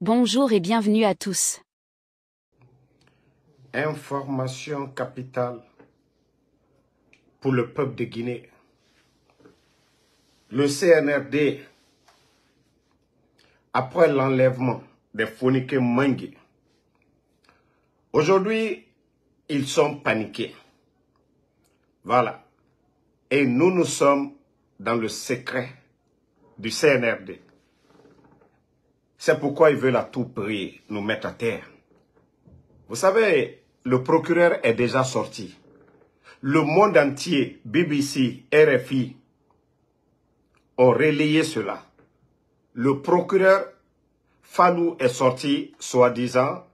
Bonjour et bienvenue à tous. Information capitale pour le peuple de Guinée. Le CNRD, après l'enlèvement des Fonike Mangue, aujourd'hui, ils sont paniqués. Voilà. Et nous sommes dans le secret du CNRD. C'est pourquoi ils veulent à tout prix nous mettre à terre. Vous savez, le procureur est déjà sorti. Le monde entier, BBC, RFI, ont relayé cela. Le procureur Fallou est sorti, soi-disant,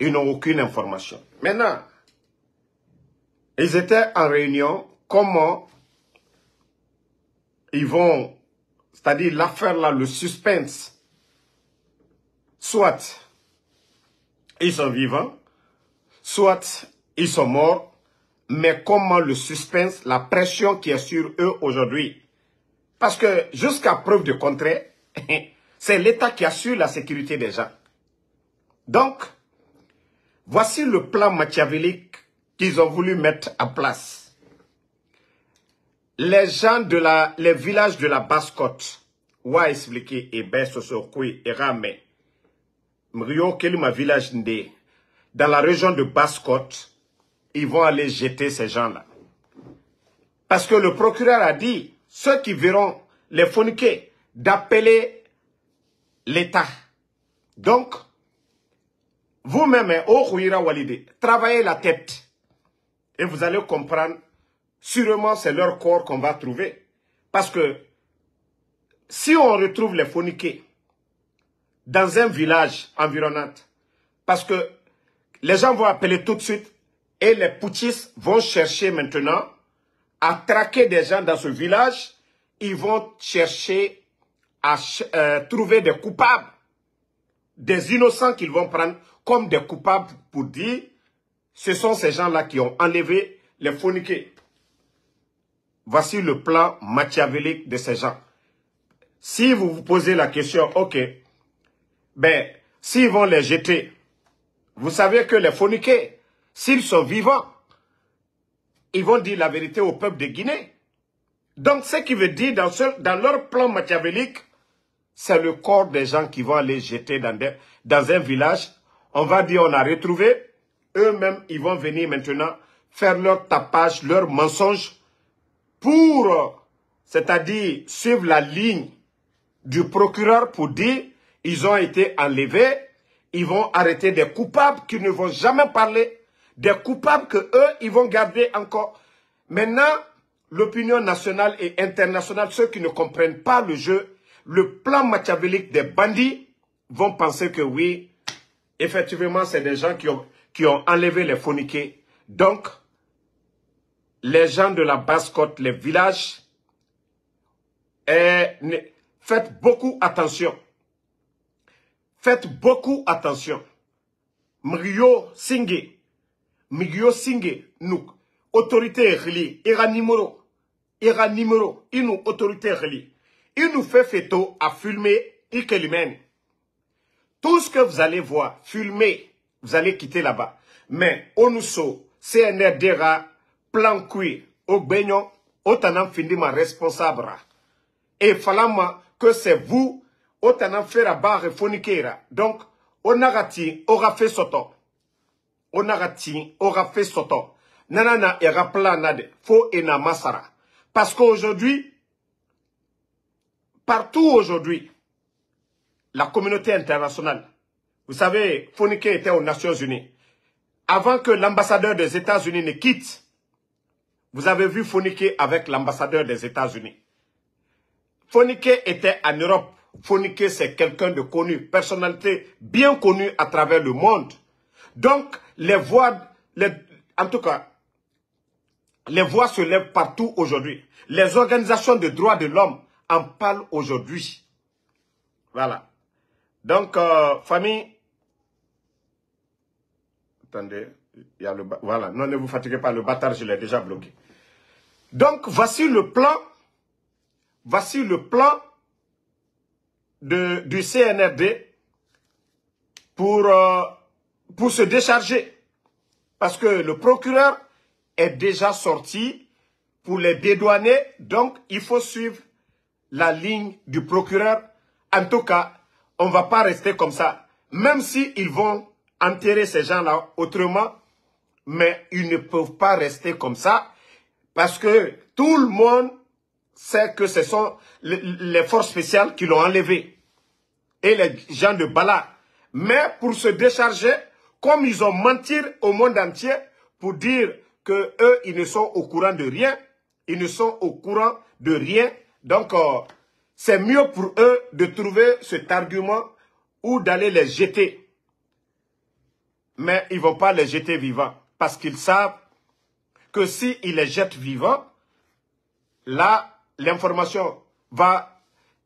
ils n'ont aucune information. Maintenant, ils étaient en réunion, comment ils vont, c'est-à-dire l'affaire là, le suspense, soit ils sont vivants, soit ils sont morts, mais comment le suspense, la pression qui est sur eux aujourd'hui. Parce que jusqu'à preuve de contraire, c'est l'État qui assure la sécurité des gens. Donc, voici le plan machiavélique qu'ils ont voulu mettre en place. Les gens les villages de la Basse-Côte, Ouah expliqué, et Bessosokui, et Rame, Mrio Kelima village Ndé, dans la région de Basse-Côte, ils vont aller jeter ces gens-là. Parce que le procureur a dit, ceux qui verront les Fonike, d'appeler l'État. Donc, vous-même, travaillez la tête. Et vous allez comprendre, sûrement c'est leur corps qu'on va trouver. Parce que, si on retrouve les Fonike dans un village environnant, parce que les gens vont appeler tout de suite, et les putschistes vont chercher maintenant à traquer des gens dans ce village, ils vont chercher à trouver des coupables, des innocents qu'ils vont prendre comme des coupables pour dire ce sont ces gens-là qui ont enlevé les Fonike. Voici le plan machiavélique de ces gens. Si vous vous posez la question, ok, ben, s'ils vont les jeter, vous savez que les Fonike, s'ils sont vivants, ils vont dire la vérité au peuple de Guinée. Donc, ce qui veut dire, dans leur plan machiavélique, c'est le corps des gens qui vont aller jeter dans un village. On va dire, on a retrouvé. Eux-mêmes, ils vont venir maintenant faire leur tapage, leur mensonge pour, c'est-à-dire, suivre la ligne du procureur pour dire, ils ont été enlevés. Ils vont arrêter des coupables qui ne vont jamais parler. Des coupables que eux, ils vont garder encore. Maintenant, l'opinion nationale et internationale, ceux qui ne comprennent pas le jeu, le plan machiavélique des bandits, vont penser que oui, effectivement, c'est des gens qui ont enlevé les Fonike. Donc, les gens de la Basse-Côte, les villages, faites beaucoup attention. Faites beaucoup attention. Mrio Singé, nous, autorité reliée, ira numéro, nous, autorité reliée. Il nous fait photo à filmer, tout ce que vous allez voir, filmer, vous allez quitter là-bas. Mais, Onuso, CNRDRA, plan cuit, Ogbenyon, Otanam Findima responsable. Et falama que c'est vous, Otanam Feraba Fonikera. Donc, Onagati aura fait soto. Onagati aura fait soto. Nanana era planade, faux ena masara. Parce qu'aujourd'hui, partout aujourd'hui, la communauté internationale, vous savez, Fonike était aux Nations Unies. Avant que l'ambassadeur des États-Unis ne quitte, vous avez vu Fonike avec l'ambassadeur des États-Unis. Fonike était en Europe. Fonike, c'est quelqu'un de connu, personnalité bien connue à travers le monde. Donc, en tout cas, les voix se lèvent partout aujourd'hui. Les organisations de droits de l'homme en parlent aujourd'hui. Voilà. Donc, famille, attendez, il y a voilà, non, ne vous fatiguez pas, le bâtard, je l'ai déjà bloqué. Donc, voici le plan du CNRD pour se décharger. Parce que le procureur est déjà sorti pour les dédouaner. Donc, il faut suivre la ligne du procureur. En tout cas, on ne va pas rester comme ça. Même s'ils vont enterrer ces gens-là autrement, mais ils ne peuvent pas rester comme ça. Parce que tout le monde sait que ce sont les forces spéciales qui l'ont enlevé. Et les gens de Bala. Mais pour se décharger, comme ils ont menti au monde entier pour dire que eux, ils ne sont au courant de rien. Ils ne sont au courant de rien. Donc, c'est mieux pour eux de trouver cet argument ou d'aller les jeter. Mais ils ne vont pas les jeter vivants. Parce qu'ils savent que s'ils les jettent vivants, là, l'information va,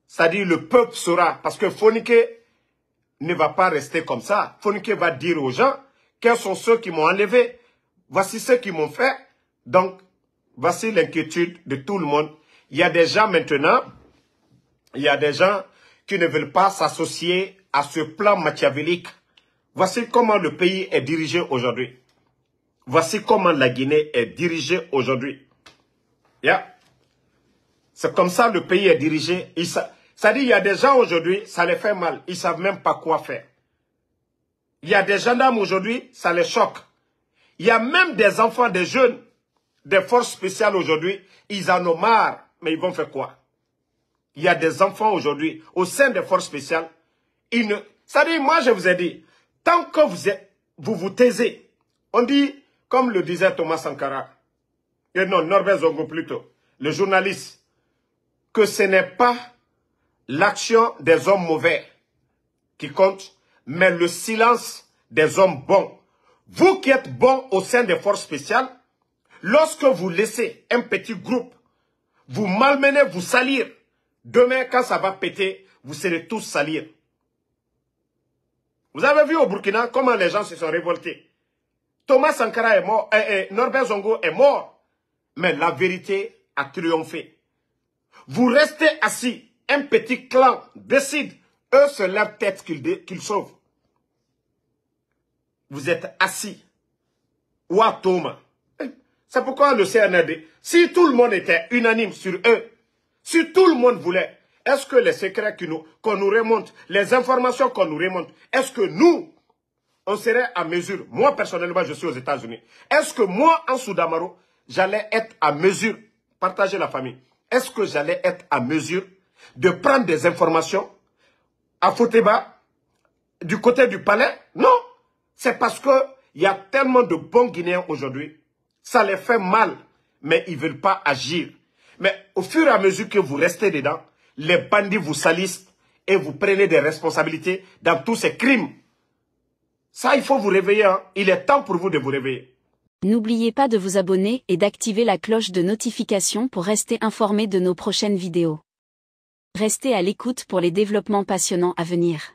c'est-à-dire le peuple saura. Parce que Fonike ne va pas rester comme ça. Fonike va dire aux gens, quels sont ceux qui m'ont enlevé? Voici ceux qui m'ont fait. Donc, voici l'inquiétude de tout le monde. Il y a des gens maintenant, il y a des gens qui ne veulent pas s'associer à ce plan machiavélique. Voici comment le pays est dirigé aujourd'hui. Voici comment la Guinée est dirigée aujourd'hui. Yeah. C'est comme ça le pays est dirigé. Ça dit, il y a des gens aujourd'hui, ça les fait mal. Ils ne savent même pas quoi faire. Il y a des gendarmes aujourd'hui, ça les choque. Il y a même des enfants, des jeunes, des forces spéciales aujourd'hui, ils en ont marre. Mais ils vont faire quoi? Il y a des enfants aujourd'hui, au sein des forces spéciales. Ça dit, moi je vous ai dit, tant que vous vous taisez, on dit, comme le disait Thomas Sankara, et non, Norbert Zongo plutôt, le journaliste, que ce n'est pas l'action des hommes mauvais qui compte, mais le silence des hommes bons. Vous qui êtes bons au sein des forces spéciales, lorsque vous laissez un petit groupe vous malmener, vous salir, demain quand ça va péter, vous serez tous salir. Vous avez vu au Burkina comment les gens se sont révoltés. Thomas Sankara est mort, Norbert Zongo est mort, mais la vérité a triomphé. Vous restez assis, un petit clan décide, eux c'est leur tête qu'ils sauvent. Vous êtes assis. Ouah Thomas. C'est pourquoi le CNRD, si tout le monde était unanime sur eux, si tout le monde voulait, est-ce que les secrets qu'on nous remonte, les informations qu'on nous remonte, est-ce que nous, on serait à mesure, moi personnellement je suis aux États-Unis, est-ce que moi en Soudamaro, j'allais être à mesure, partager la famille, est-ce que j'allais être à mesure de prendre des informations à Foteba, du côté du palais? Non, c'est parce qu'il y a tellement de bons Guinéens aujourd'hui, ça les fait mal, mais ils ne veulent pas agir. Mais au fur et à mesure que vous restez dedans, les bandits vous salissent et vous prenez des responsabilités dans tous ces crimes. Ça, il faut vous réveiller. Hein. Il est temps pour vous de vous réveiller. N'oubliez pas de vous abonner et d'activer la cloche de notification pour rester informé de nos prochaines vidéos. Restez à l'écoute pour les développements passionnants à venir.